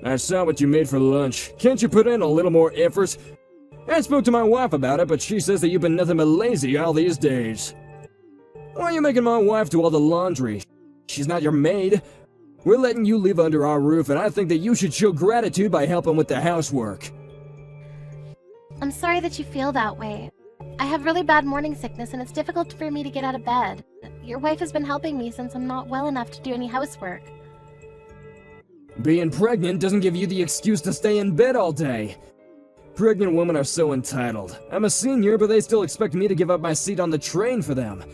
I saw what you made for lunch. Can't you put in a little more effort? I spoke to my wife about it, but she says that you've been nothing but lazy all these days. Why are you making my wife do all the laundry? She's not your maid. We're letting you live under our roof, and I think that you should show gratitude by helping with the housework. I'm sorry that you feel that way. I have really bad morning sickness, and it's difficult for me to get out of bed. Your wife has been helping me since I'm not well enough to do any housework. Being pregnant doesn't give you the excuse to stay in bed all day. Pregnant women are so entitled. I'm a senior, but they still expect me to give up my seat on the train for them.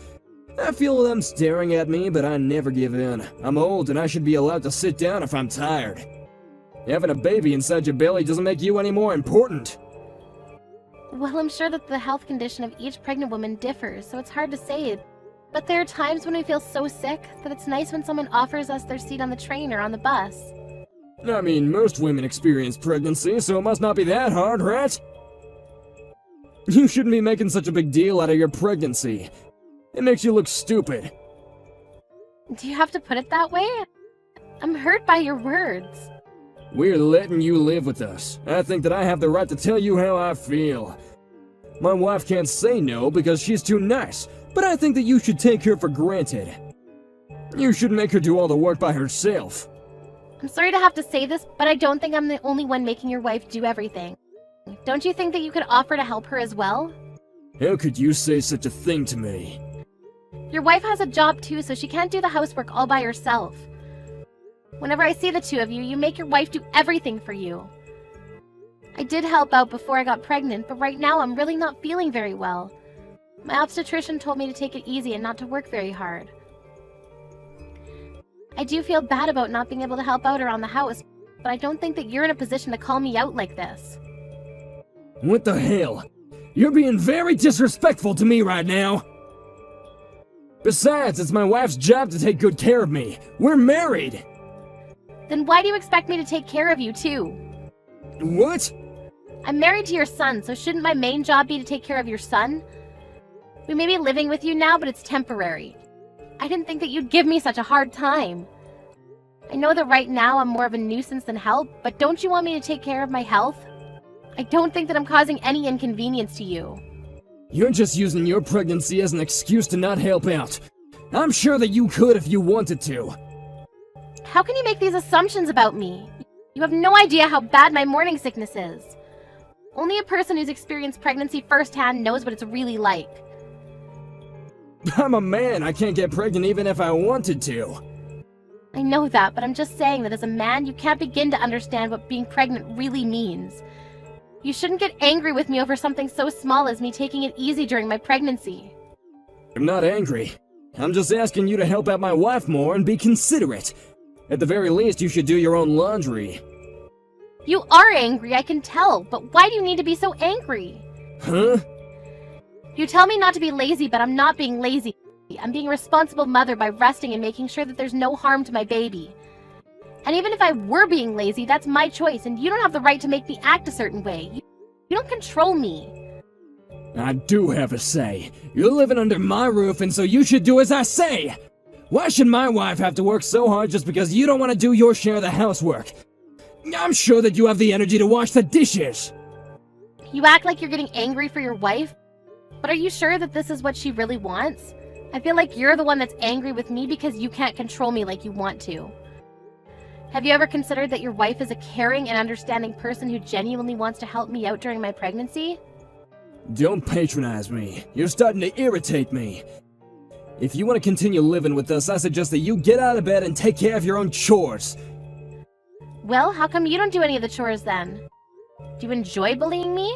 I feel them staring at me, but I never give in. I'm old and I should be allowed to sit down if I'm tired. Having a baby inside your belly doesn't make you any more important. Well, I'm sure that the health condition of each pregnant woman differs, so it's hard to say. But there are times when we feel so sick that it's nice when someone offers us their seat on the train or on the bus. I mean, most women experience pregnancy, so it must not be that hard, right? You shouldn't be making such a big deal out of your pregnancy. It makes you look stupid. Do you have to put it that way? I'm hurt by your words. We're letting you live with us. I think that I have the right to tell you how I feel. My wife can't say no because she's too nice, but I think that you should take her for granted. You should make her do all the work by herself. I'm sorry to have to say this, but I don't think I'm the only one making your wife do everything. Don't you think that you could offer to help her as well? How could you say such a thing to me? Your wife has a job too, so she can't do the housework all by herself. Whenever I see the two of you, you make your wife do everything for you. I did help out before I got pregnant, but right now I'm really not feeling very well. My obstetrician told me to take it easy and not to work very hard. I do feel bad about not being able to help out around the house, but I don't think that you're in a position to call me out like this. What the hell? You're being very disrespectful to me right now. Besides, it's my wife's job to take good care of me. We're married. Then why do you expect me to take care of you too? What? I'm married to your son, so shouldn't my main job be to take care of your son? We may be living with you now, but it's temporary. I didn't think that you'd give me such a hard time. I know that right now I'm more of a nuisance than help, but don't you want me to take care of my health? I don't think that I'm causing any inconvenience to you. You're just using your pregnancy as an excuse to not help out. I'm sure that you could if you wanted to. How can you make these assumptions about me? You have no idea how bad my morning sickness is. Only a person who's experienced pregnancy firsthand knows what it's really like. I'm a man. I can't get pregnant even if I wanted to. I know that, but I'm just saying that as a man, you can't begin to understand what being pregnant really means. You shouldn't get angry with me over something so small as me taking it easy during my pregnancy. I'm not angry. I'm just asking you to help out my wife more and be considerate. At the very least, you should do your own laundry. You are angry, I can tell, but why do you need to be so angry? Huh? You tell me not to be lazy, but I'm not being lazy. I'm being a responsible mother by resting and making sure that there's no harm to my baby. And even if I were being lazy, that's my choice, and you don't have the right to make me act a certain way. You don't control me. I do have a say. You're living under my roof, and so you should do as I say. Why should my wife have to work so hard just because you don't want to do your share of the housework? I'm sure that you have the energy to wash the dishes. You act like you're getting angry for your wife, but are you sure that this is what she really wants? I feel like you're the one that's angry with me because you can't control me like you want to. Have you ever considered that your wife is a caring and understanding person who genuinely wants to help me out during my pregnancy? Don't patronize me. You're starting to irritate me. If you want to continue living with us, I suggest that you get out of bed and take care of your own chores. Well, how come you don't do any of the chores then? Do you enjoy bullying me?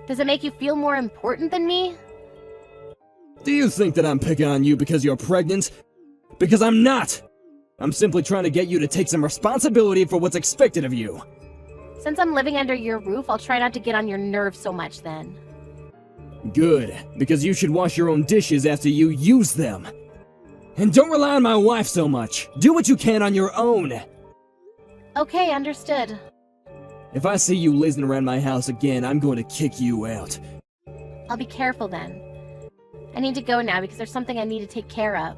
Does it make you feel more important than me? Do you think that I'm picking on you because you're pregnant? Because I'm not! I'm simply trying to get you to take some responsibility for what's expected of you. Since I'm living under your roof, I'll try not to get on your nerves so much then. Good, because you should wash your own dishes after you use them. And don't rely on my wife so much. Do what you can on your own. Okay, understood. If I see you lazing around my house again, I'm going to kick you out. I'll be careful then. I need to go now because there's something I need to take care of.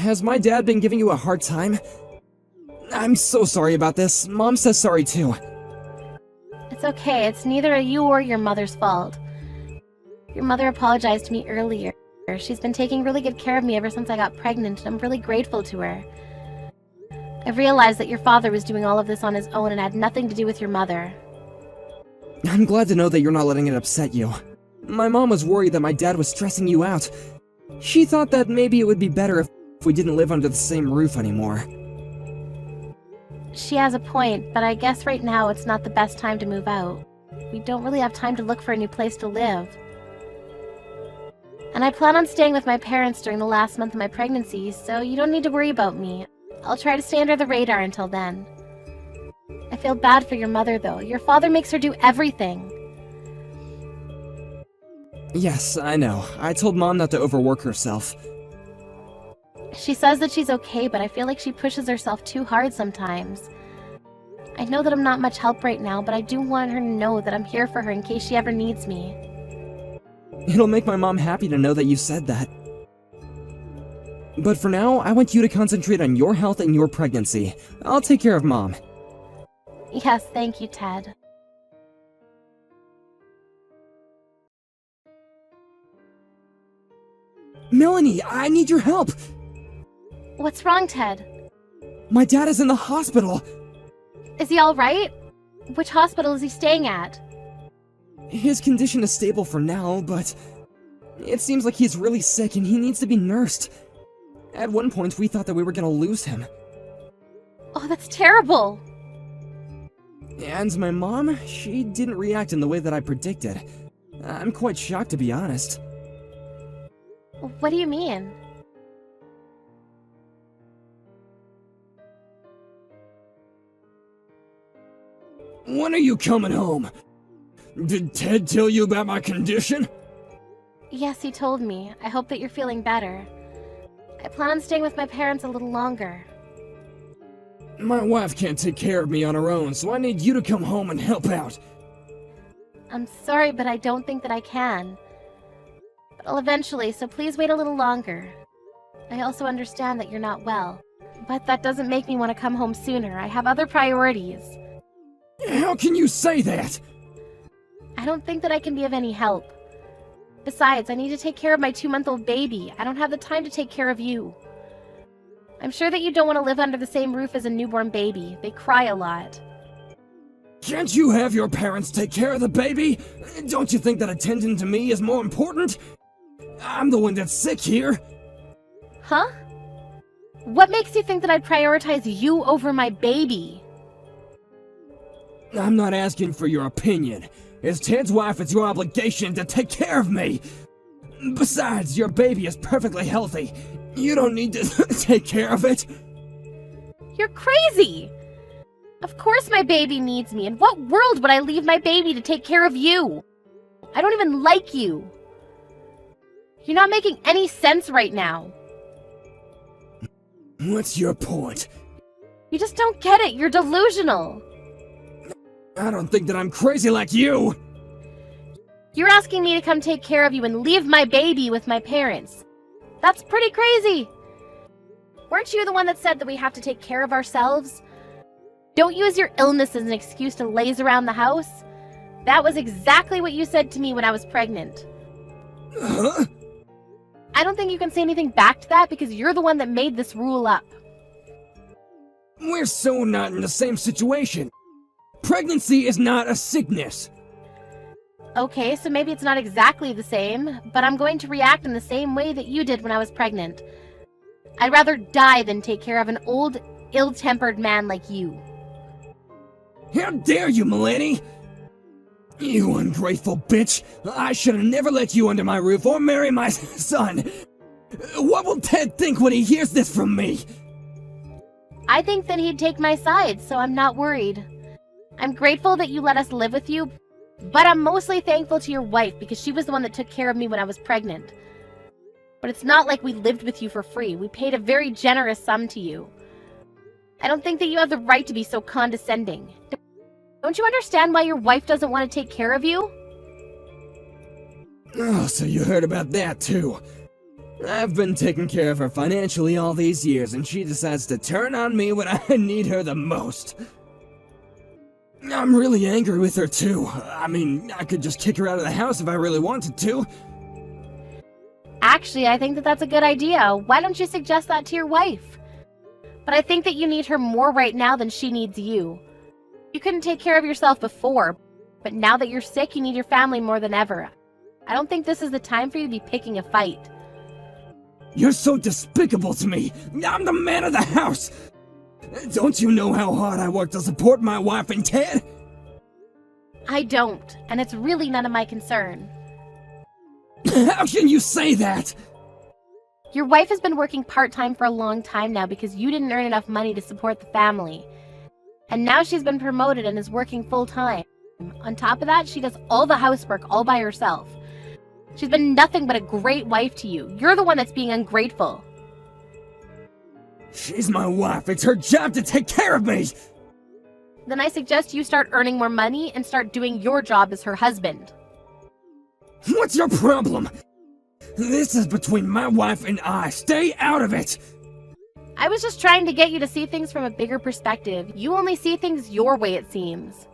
has my dad been giving you a hard time? I'm so sorry about this. Mom says sorry too. It's okay, it's neither you or your mother's fault. Your mother apologized to me earlier. She's been taking really good care of me ever since I got pregnant, and I'm really grateful to her. I've realized that your father was doing all of this on his own and had nothing to do with your mother. I'm glad to know that you're not letting it upset you. My mom was worried that my dad was stressing you out. She thought that maybe it would be better if we didn't live under the same roof anymore. She has a point, but I guess right now it's not the best time to move out. We don't really have time to look for a new place to live. And I plan on staying with my parents during the last month of my pregnancy, so you don't need to worry about me. I'll try to stay under the radar until then. I feel bad for your mother, though. Your father makes her do everything. Yes, I know. I told Mom not to overwork herself. She says that she's okay, but I feel like she pushes herself too hard sometimes. I know that I'm not much help right now, but I do want her to know that I'm here for her in case she ever needs me. It'll make my mom happy to know that you said that. But for now, I want you to concentrate on your health and your pregnancy. I'll take care of Mom. Yes, thank you, Ted. Melanie, I need your help! What's wrong, Ted? My dad is in the hospital! Is he alright? Which hospital is he staying at? His condition is stable for now, but it seems like he's really sick and he needs to be nursed. At one point, we thought that we were gonna lose him. Oh, that's terrible! And my mom, she didn't react in the way that I predicted. I'm quite shocked, to be honest. What do you mean? When are you coming home? Did Ted tell you about my condition? Yes, he told me. I hope that you're feeling better. I plan on staying with my parents a little longer. My wife can't take care of me on her own, so I need you to come home and help out. I'm sorry, but I don't think that I can. But I'll eventually, so please wait a little longer. I also understand that you're not well. But that doesn't make me want to come home sooner. I have other priorities. How can you say that? I don't think that I can be of any help. Besides, I need to take care of my 2-month-old baby. I don't have the time to take care of you. I'm sure that you don't want to live under the same roof as a newborn baby. They cry a lot. Can't you have your parents take care of the baby? Don't you think that attending to me is more important? I'm the one that's sick here. Huh? What makes you think that I'd prioritize you over my baby? I'm not asking for your opinion. As Ted's wife, it's your obligation to take care of me. Besides, your baby is perfectly healthy. You don't need to take care of it. You're crazy! Of course my baby needs me. In what world would I leave my baby to take care of you? I don't even like you. You're not making any sense right now. What's your point? You just don't get it. You're delusional. I don't think that I'm crazy like you. You're asking me to come take care of you and leave my baby with my parents. That's pretty crazy. Weren't you the one that said that we have to take care of ourselves? Don't use your illness as an excuse to laze around the house. That was exactly what you said to me when I was pregnant. Huh? I don't think you can say anything back to that because you're the one that made this rule up. We're so not in the same situation. Pregnancy is not a sickness. Okay, so maybe it's not exactly the same, but I'm going to react in the same way that you did when I was pregnant. I'd rather die than take care of an old, ill-tempered man like you. How dare you, Melanie! You ungrateful bitch! I should have never let you under my roof or marry my son! What will Ted think when he hears this from me? I think that he'd take my side, so I'm not worried. I'm grateful that you let us live with you, but I'm mostly thankful to your wife because she was the one that took care of me when I was pregnant. But it's not like we lived with you for free. We paid a very generous sum to you. I don't think that you have the right to be so condescending. Don't you understand why your wife doesn't want to take care of you? Oh, so you heard about that too. I've been taking care of her financially all these years, and she decides to turn on me when I need her the most. I'm really angry with her too. I mean, I could just kick her out of the house if I really wanted to. Actually, I think that that's a good idea. Why don't you suggest that to your wife? But I think that you need her more right now than she needs you. You couldn't take care of yourself before, but now that you're sick, you need your family more than ever. I don't think this is the time for you to be picking a fight. You're so despicable to me. I'm the man of the house. Don't you know how hard I work to support my wife and Ted? I don't, and it's really none of my concern. How can you say that? Your wife has been working part-time for a long time now because you didn't earn enough money to support the family. And now she's been promoted and is working full-time. On top of that, she does all the housework all by herself. She's been nothing but a great wife to you. You're the one that's being ungrateful. She's my wife. It's her job to take care of me. Then I suggest you start earning more money and start doing your job as her husband. What's your problem? This is between my wife and I. Stay out of it. I was just trying to get you to see things from a bigger perspective. You only see things your way, it seems.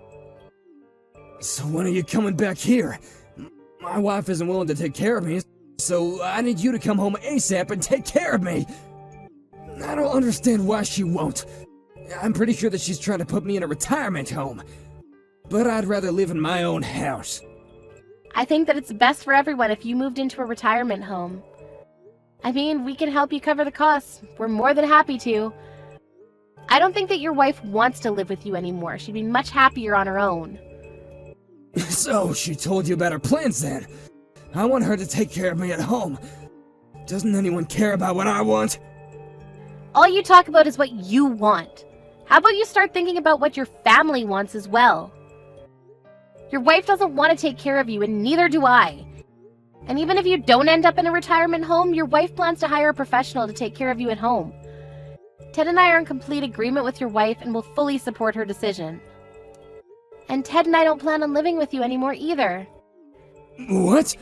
So when are you coming back here? My wife isn't willing to take care of me, so I need you to come home ASAP and take care of me. I don't understand why she won't. I'm pretty sure that she's trying to put me in a retirement home. But I'd rather live in my own house. I think that it's best for everyone if you moved into a retirement home. I mean, we can help you cover the costs. We're more than happy to. I don't think that your wife wants to live with you anymore. She'd be much happier on her own. So, she told you about her plans then? I want her to take care of me at home. Doesn't anyone care about what I want? All you talk about is what you want. How about you start thinking about what your family wants as well? Your wife doesn't want to take care of you, and neither do I. And even if you don't end up in a retirement home, your wife plans to hire a professional to take care of you at home. Ted and I are in complete agreement with your wife and will fully support her decision. And Ted and I don't plan on living with you anymore either. What?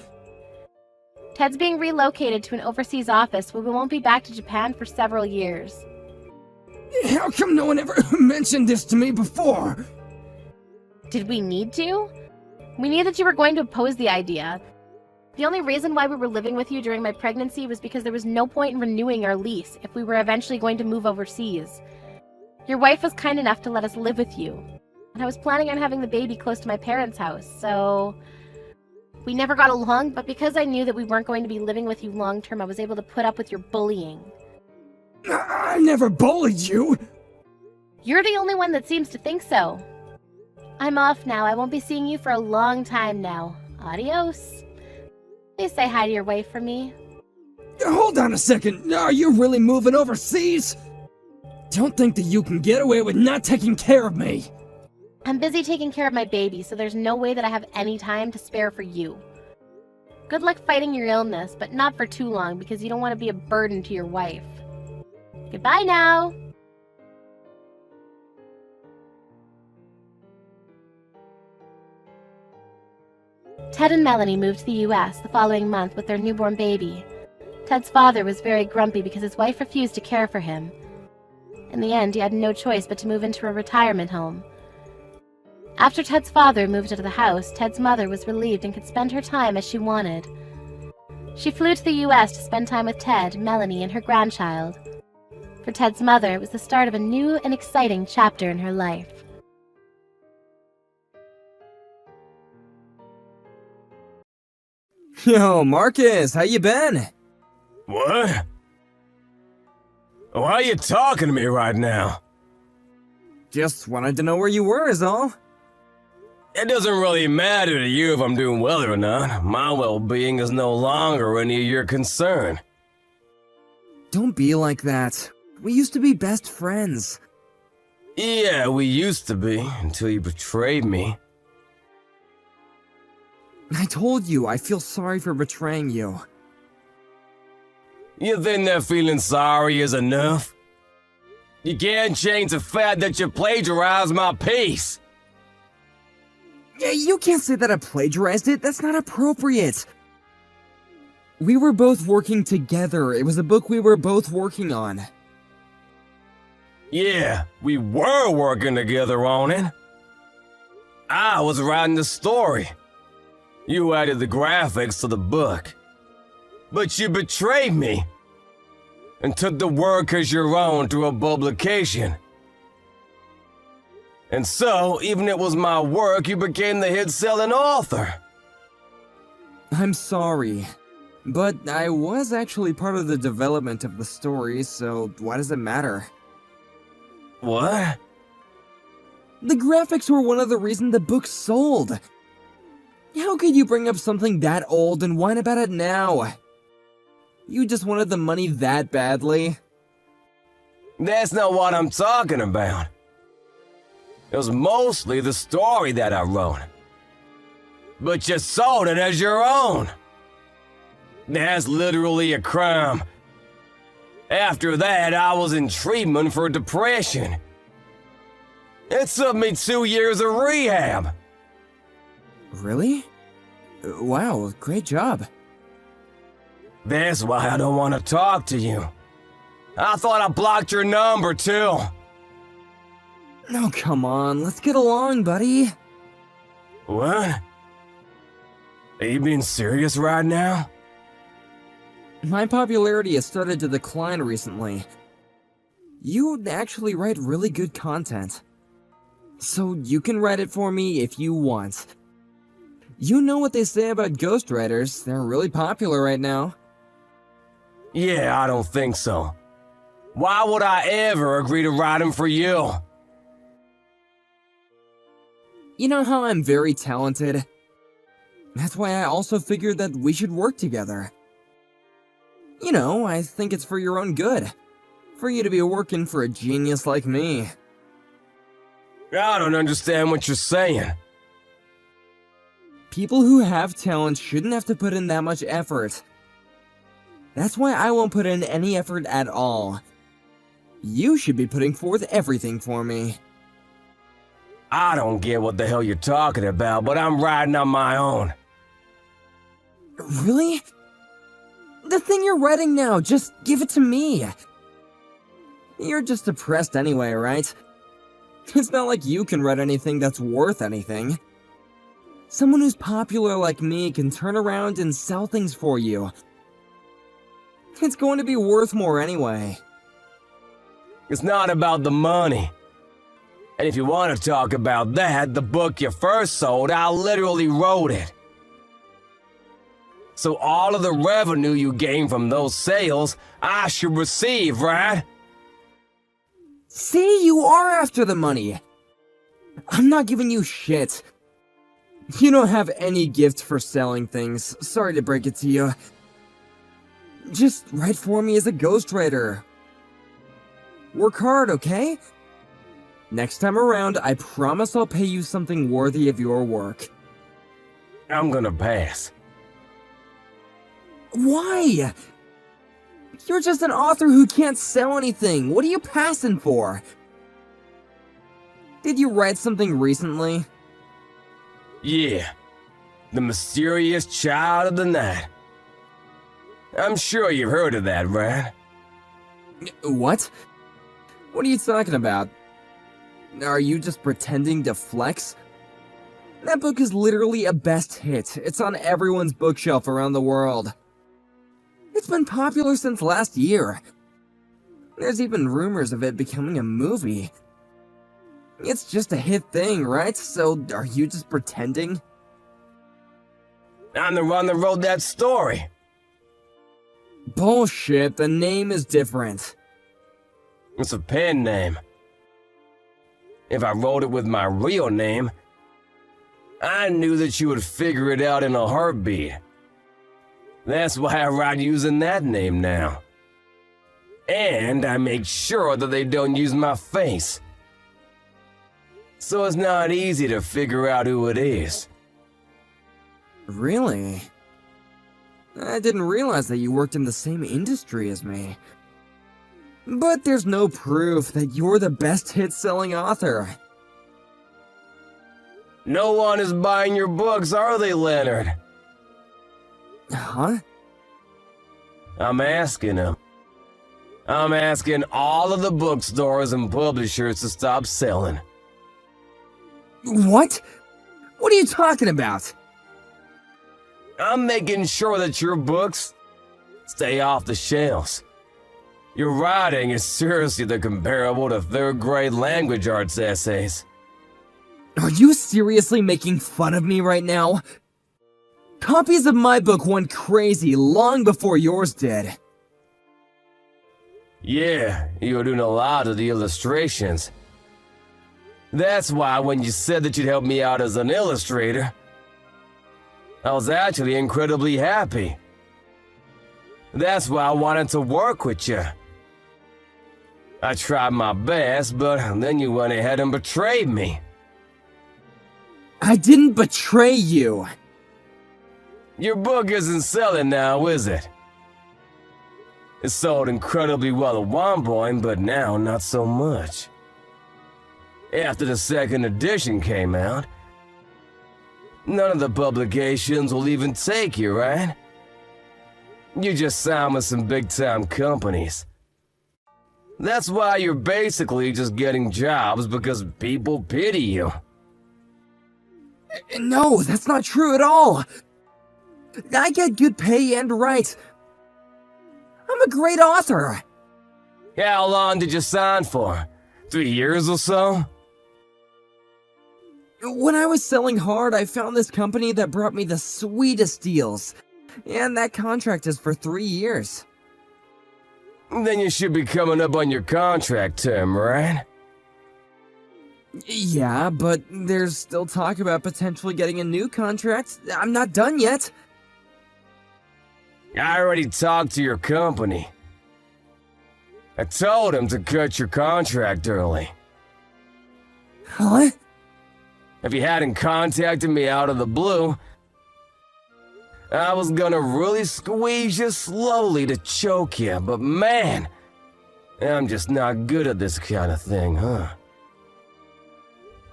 Ted's being relocated to an overseas office where we won't be back to Japan for several years. How come no one ever mentioned this to me before? Did we need to? We knew that you were going to oppose the idea. The only reason why we were living with you during my pregnancy was because there was no point in renewing our lease if we were eventually going to move overseas. Your wife was kind enough to let us live with you, and I was planning on having the baby close to my parents' house, so... We never got along, but because I knew that we weren't going to be living with you long term, I was able to put up with your bullying. I never bullied you! You're the only one that seems to think so. I'm off now. I won't be seeing you for a long time now. Adios. Please say hi to your wife for me. Hold on a second. Are you really moving overseas? Don't think that you can get away with not taking care of me. I'm busy taking care of my baby, so there's no way that I have any time to spare for you. Good luck fighting your illness, but not for too long because you don't want to be a burden to your wife. Goodbye now. Ted and Melanie moved to the US the following month with their newborn baby. Ted's father was very grumpy because his wife refused to care for him. In the end, he had no choice but to move into a retirement home. After Ted's father moved out of the house, Ted's mother was relieved and could spend her time as she wanted. She flew to the US to spend time with Ted, Melanie, and her grandchild. For Ted's mother, it was the start of a new and exciting chapter in her life. Yo, Marcus, how you been? What? Why are you talking to me right now? Just wanted to know where you were is all. It doesn't really matter to you if I'm doing well or not. My well-being is no longer any of your concern. Don't be like that. We used to be best friends. Yeah, we used to be, until you betrayed me. I told you, I feel sorry for betraying you. You think that feeling sorry is enough? You can't change the fact that you plagiarized my piece. Yeah, you can't say that I plagiarized it. That's not appropriate. We were both working together. It was a book we were both working on. Yeah, we were working together on it. I was writing the story. You added the graphics to the book. But you betrayed me and took the work as your own to a publication. And so, even it was my work, you became the hit-selling author. I'm sorry, but I was actually part of the development of the story, so why does it matter? What? The graphics were one of the reasons the book sold. How could you bring up something that old and whine about it now? You just wanted the money that badly? That's not what I'm talking about. It was mostly the story that I wrote. But you sold it as your own. That's literally a crime. After that, I was in treatment for depression. It took me 2 years of rehab. Really? Wow, great job. That's why I don't want to talk to you. I thought I blocked your number too. No, come on, let's get along, buddy. What? Are you being serious right now? My popularity has started to decline recently. You actually write really good content. So you can write it for me if you want. You know what they say about ghostwriters, they're really popular right now. Yeah, I don't think so. Why would I ever agree to write them for you? You know how I'm very talented? That's why I also figured that we should work together. You know, I think it's for your own good. For you to be working for a genius like me. I don't understand what you're saying. People who have talent shouldn't have to put in that much effort. That's why I won't put in any effort at all. You should be putting forth everything for me. I don't get what the hell you're talking about, but I'm writing on my own. Really? The thing you're writing now, just give it to me. You're just depressed anyway, right? It's not like you can write anything that's worth anything. Someone who's popular like me can turn around and sell things for you. It's going to be worth more anyway. It's not about the money. And if you want to talk about that, the book you first sold, I literally wrote it. So all of the revenue you gain from those sales, I should receive, right? See, you are after the money. I'm not giving you shit. You don't have any gift for selling things. Sorry to break it to you. Just write for me as a ghostwriter. Work hard, okay? Next time around, I promise I'll pay you something worthy of your work. I'm gonna pass. Why? You're just an author who can't sell anything. What are you passing for? Did you write something recently? Yeah. The Mysterious Child of the Night. I'm sure you've heard of that, right? What? What are you talking about? Are you just pretending to flex? That book is literally a best hit. It's on everyone's bookshelf around the world. It's been popular since last year. There's even rumors of it becoming a movie. It's just a hit thing, right? So, are you just pretending? I'm the one that wrote that story. Bullshit, the name is different. It's a pen name. If I wrote it with my real name, I knew that you would figure it out in a heartbeat. That's why I write using that name now. And I make sure that they don't use my face. So it's not easy to figure out who it is. Really? I didn't realize that you worked in the same industry as me. But there's no proof that you're the best hit-selling author. No one is buying your books, are they, Leonard? Huh? I'm asking them. I'm asking all of the bookstores and publishers to stop selling. What? What are you talking about? I'm making sure that your books stay off the shelves. Your writing is seriously the comparable to third-grade language arts essays. Are you seriously making fun of me right now? Copies of my book went crazy long before yours did. Yeah, you were doing a lot of the illustrations. That's why when you said that you'd help me out as an illustrator, I was actually incredibly happy. That's why I wanted to work with you. I tried my best, but then you went ahead and betrayed me. I didn't betray you. Your book isn't selling now, is it? It sold incredibly well at one point, but now not so much. After the second edition came out, none of the publications will even take you, right? You just signed with some big-time companies. That's why you're basically just getting jobs because people pity you. No, that's not true at all. I get good pay and write. I'm a great author. How long did you sign for? 3 years or so? When I was selling hard, I found this company that brought me the sweetest deals. And that contract is for 3 years. Then you should be coming up on your contract term, right? Yeah, but there's still talk about potentially getting a new contract. I'm not done yet. I already talked to your company. I told him to cut your contract early. Huh? If you hadn't contacted me out of the blue, I was gonna really squeeze you slowly to choke you, but man, I'm just not good at this kind of thing, huh?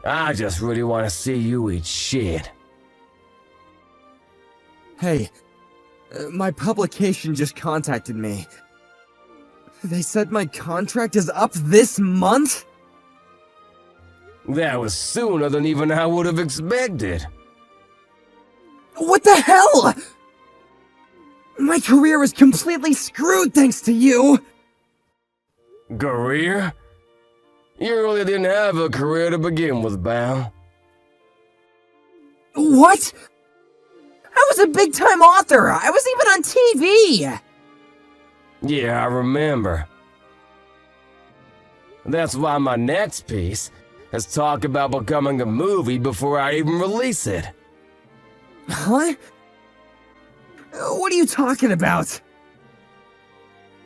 I just really want to see you eat shit. Hey, my publication just contacted me. They said my contract is up this month? That was sooner than even I would have expected. What the hell? My career is completely screwed thanks to you! Career? You really didn't have a career to begin with, Bao. What? I was a big-time author! I was even on TV! Yeah, I remember. That's why my next piece has talked about becoming a movie before I even release it. Huh? What are you talking about?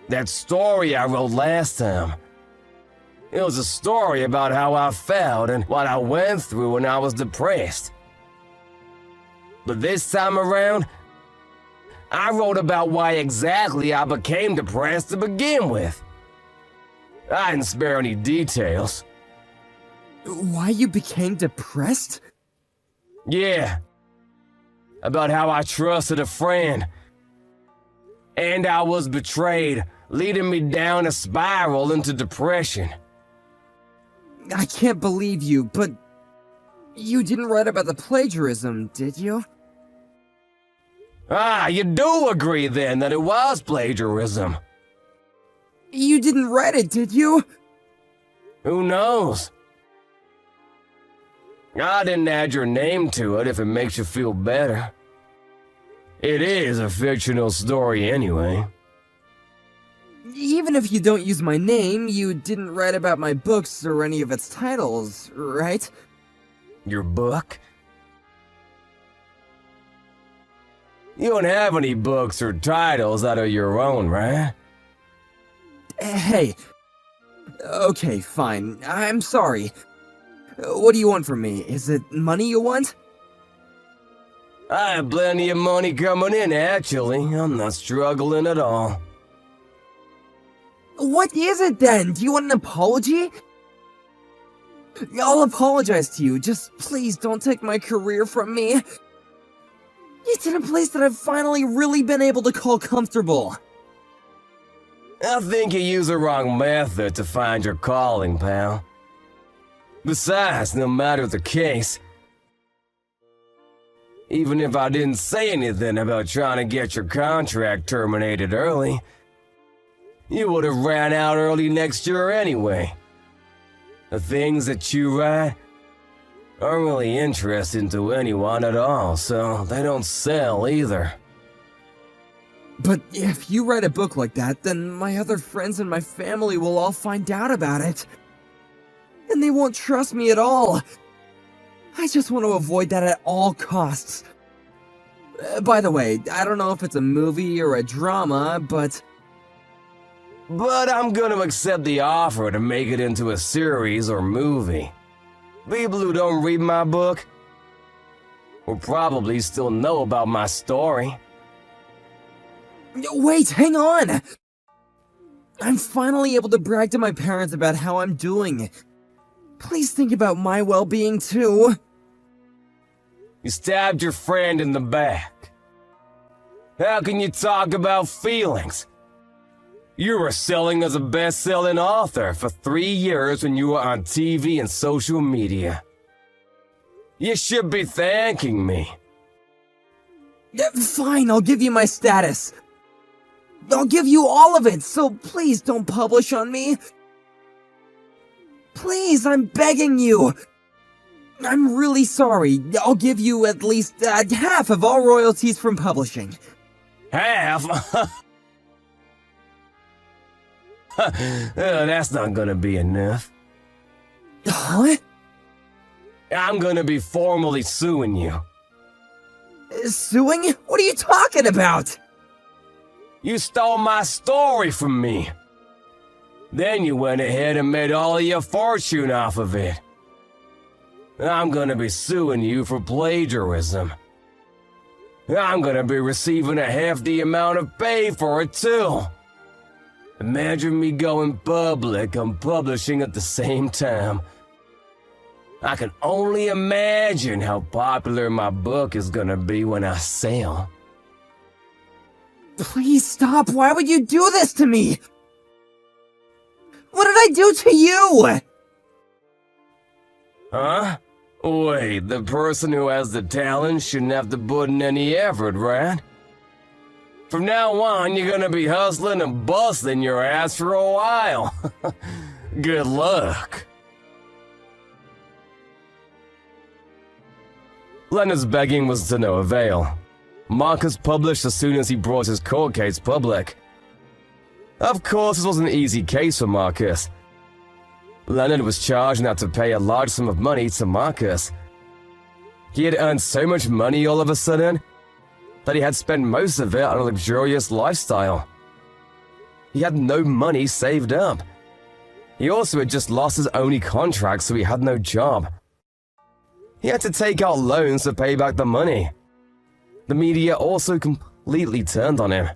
That story I wrote last time. It was a story about how I felt and what I went through when I was depressed. But this time around, I wrote about why exactly I became depressed to begin with. I didn't spare any details. Why you became depressed? Yeah. About how I trusted a friend. And I was betrayed, leading me down a spiral into depression. I can't believe you, but you didn't write about the plagiarism, did you? Ah, you do agree then that it was plagiarism. You didn't write it, did you? Who knows? I didn't add your name to it if it makes you feel better. It is a fictional story anyway. Even if you don't use my name, you didn't write about my books or any of its titles, right? Your book? You don't have any books or titles that are your own, right? Hey. Okay, fine. I'm sorry. What do you want from me? Is it money you want? I have plenty of money coming in, actually. I'm not struggling at all. What is it then? Do you want an apology? I'll apologize to you. Just please don't take my career from me. It's in a place that I've finally really been able to call comfortable. I think you used the wrong method to find your calling, pal. Besides, no matter the case, even if I didn't say anything about trying to get your contract terminated early, you would have ran out early next year anyway. The things that you write aren't really interesting to anyone at all, so they don't sell either. But if you write a book like that, then my other friends and my family will all find out about it. And they won't trust me at all. I just want to avoid that at all costs. By the way, I don't know if it's a movie or a drama, but I'm gonna accept the offer to make it into a series or movie. People who don't read my book will probably still know about my story. Wait, hang on! I'm finally able to brag to my parents about how I'm doing. Please think about my well-being too. You stabbed your friend in the back. How can you talk about feelings? You were selling as a best-selling author for 3 years when you were on TV and social media. You should be thanking me. Fine, I'll give you my status. I'll give you all of it, so please don't publish on me. Please, I'm begging you. I'm really sorry. I'll give you at least half of all royalties from publishing. Half? That's not gonna be enough. Huh? I'm gonna be formally suing you. Suing? What are you talking about? You stole my story from me. Then you went ahead and made all of your fortune off of it. I'm gonna be suing you for plagiarism. I'm gonna be receiving a hefty amount of pay for it too. Imagine me going public and publishing at the same time. I can only imagine how popular my book is gonna be when I sell. Please stop. Why would you do this to me? What did I do to you? Huh? Wait, the person who has the talent shouldn't have to put in any effort, right? From now on, you're gonna be hustling and busting your ass for a while. Good luck. Leonard's begging was to no avail. Marcus published as soon as he brought his court case public. Of course, this was an easy case for Marcus. Leonard was charged not to pay a large sum of money to Marcus. He had earned so much money all of a sudden that he had spent most of it on a luxurious lifestyle. He had no money saved up. He also had just lost his only contract, so he had no job. He had to take out loans to pay back the money. The media also completely turned on him.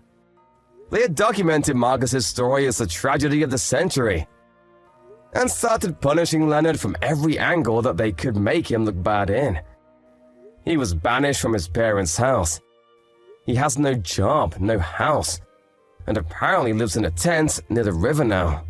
They had documented Marcus's story as the tragedy of the century, and started punishing Leonard from every angle that they could make him look bad in. He was banished from his parents' house. He has no job, no house, and apparently lives in a tent near the river now.